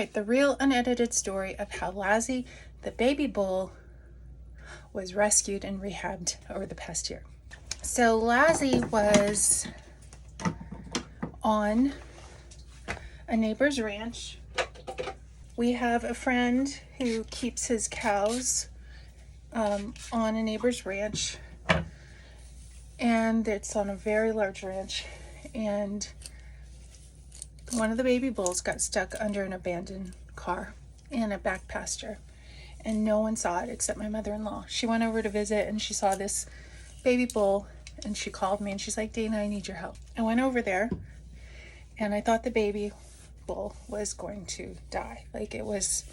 The real unedited story of how Lazzy, the baby bull, was rescued and rehabbed over the past year. So Lazzy was on a neighbor's ranch. We have a friend who keeps his cows on a neighbor's ranch, and it's on a very large ranch, and one of the baby bulls got stuck under an abandoned car in a back pasture, and no one saw it except my mother-in-law. She went over to visit and she saw this baby bull, and she called me and she's like, Dana, I need your help. I went over there and I thought the baby bull was going to die. Like, it was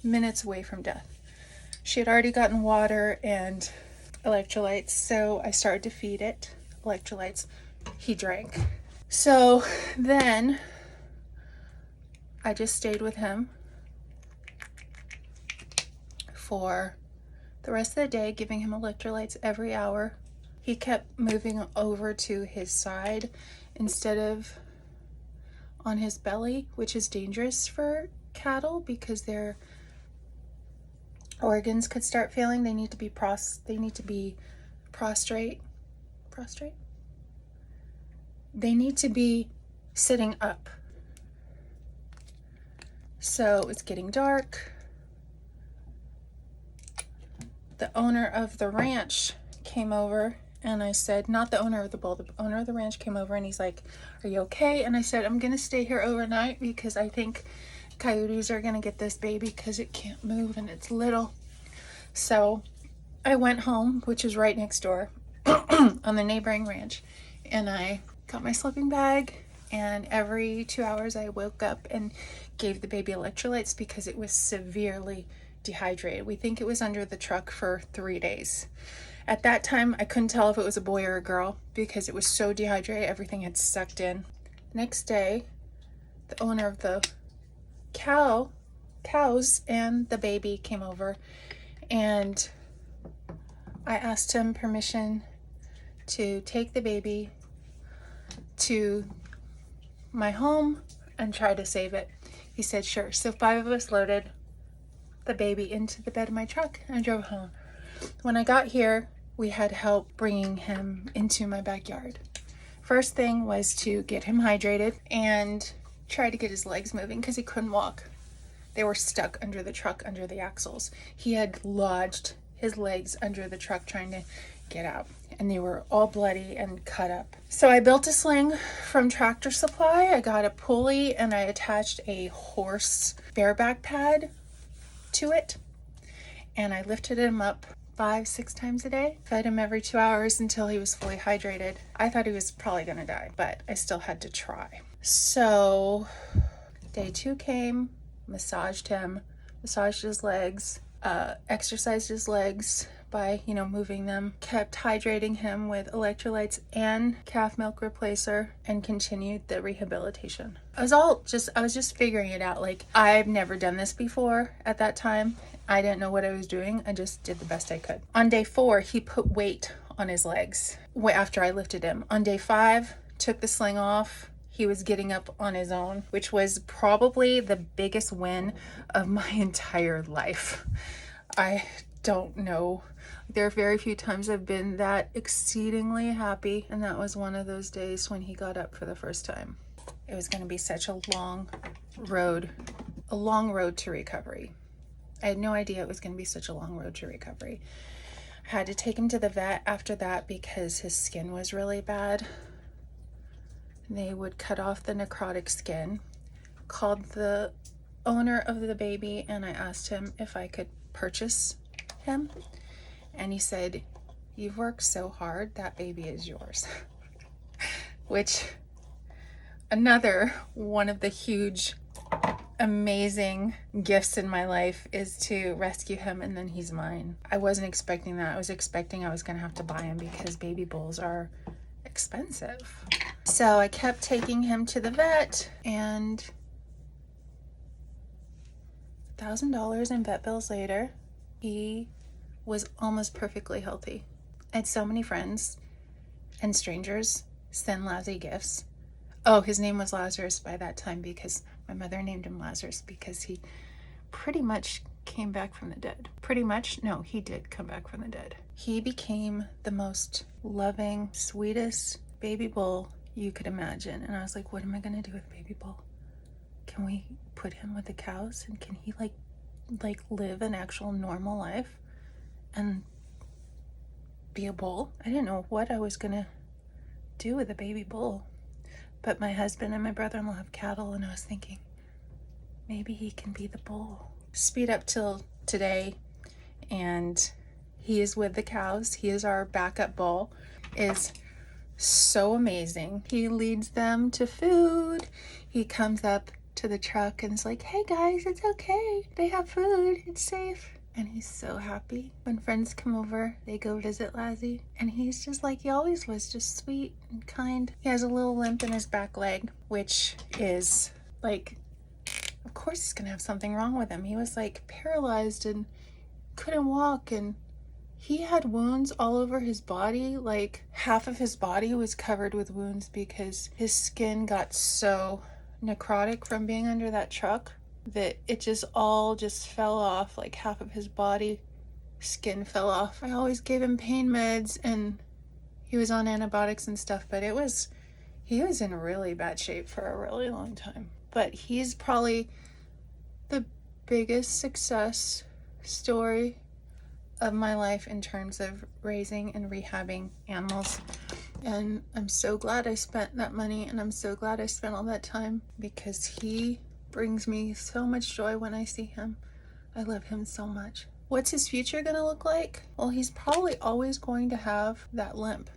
minutes away from death. She had already gotten water and electrolytes, so I started to feed it electrolytes. He drank. So then I just stayed with him for the rest of the day, giving him electrolytes every hour. He kept moving over to his side instead of on his belly, which is dangerous for cattle because their organs could start failing. They need to be prostrate. They need to be sitting up. So it's getting dark. The owner of the ranch came over, and I said, not the owner of the bull, the owner of the ranch came over, and he's like, are you okay? And I said, I'm gonna stay here overnight because I think coyotes are gonna get this baby because it can't move and it's little. So I went home, which is right next door on the neighboring ranch, and I got my sleeping bag, and every 2 hours I woke up and gave the baby electrolytes because it was severely dehydrated. We think it was under the truck for 3 days. At that time, I couldn't tell if it was a boy or a girl because it was so dehydrated, everything had sucked in. Next day, the owner of the cows and the baby came over, and I asked him permission to take the baby to my home and try to save it. He said sure. So 5 of us loaded the baby into the bed of my truck and drove home. When I got here, we had help bringing him into my backyard. First thing was to get him hydrated and try to get his legs moving because he couldn't walk. They were stuck under the truck, under the axles. He had lodged his legs under the truck trying to get out, and they were all bloody and cut up. So I built a sling from Tractor Supply. I got a pulley and I attached a horse bareback pad to it, and I lifted him up 5-6 times a day, fed him every 2 hours until he was fully hydrated. I thought he was probably gonna die, but I still had to try. So day 2 came, massaged him, massaged his legs, exercised his legs by, moving them, kept hydrating him with electrolytes and calf milk replacer, and continued the rehabilitation. I was just figuring it out. Like, I've never done this before at that time. I didn't know what I was doing. I just did the best I could. On day 4, he put weight on his legs after I lifted him. On day 5, took the sling off. He was getting up on his own, which was probably the biggest win of my entire life. I don't know. There are very few times I've been that exceedingly happy, and that was one of those days when he got up for the first time. It was going to be such a long road to recovery. I had no idea it was going to be such a long road to recovery. I had to take him to the vet after that because his skin was really bad. They would cut off the necrotic skin. Called the owner of the baby and I asked him if I could purchase him. And he said, you've worked so hard, that baby is yours. Which, another one of the huge, amazing gifts in my life is to rescue him and then he's mine. I wasn't expecting that. I was expecting I was going to have to buy him because baby bulls are expensive. So I kept taking him to the vet, and $1,000 in vet bills later, he was almost perfectly healthy. I had so many friends and strangers send Lazzy gifts. Oh, his name was Lazarus by that time because My mother named him Lazarus because he pretty much came back from the dead. Pretty much? No, he did come back from the dead. He became the most loving, sweetest baby bull you could imagine. And I was like, what am I gonna do with baby bull? Can we put him with the cows? And can he like live an actual normal life and be a bull? I didn't know what I was gonna do with a baby bull. But my husband and my brother-in-law have cattle, and I was thinking, maybe he can be the bull. Speed up till today, and he is with the cows. He is our backup bull. Is so amazing. He leads them to food. He comes up to the truck and is like, hey guys, it's okay. They have food. It's safe. And he's so happy. When friends come over, they go visit Lazzy, and he's just like he always was, just sweet and kind. He has a little limp in his back leg, which is like, of course he's gonna have something wrong with him. He was like paralyzed and couldn't walk, and he had wounds all over his body. Like half of his body was covered with wounds because his skin got so necrotic from being under that truck that it just all fell off. Like half of his body skin fell off. I always gave him pain meds, and he was on antibiotics and stuff, but he was in really bad shape for a really long time. But he's probably the biggest success story of my life in terms of raising and rehabbing animals. And I'm so glad I spent that money, and I'm so glad I spent all that time, because he brings me so much joy when I see him. I love him so much. What's his future gonna look like? Well, he's probably always going to have that limp.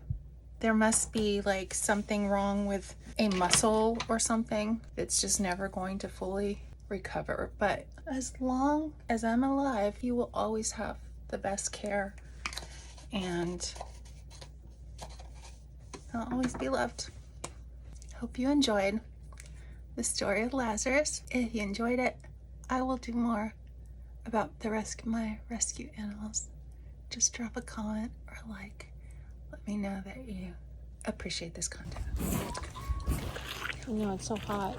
There must be like something wrong with a muscle or something that's just never going to fully recover. But as long as I'm alive, he will always have the best care, and he'll always be loved. Hope you enjoyed the story of Lazarus. If you enjoyed it, I will do more about my rescue animals. Just drop a comment or a like. Let me know that you appreciate this content. You know, it's so hot.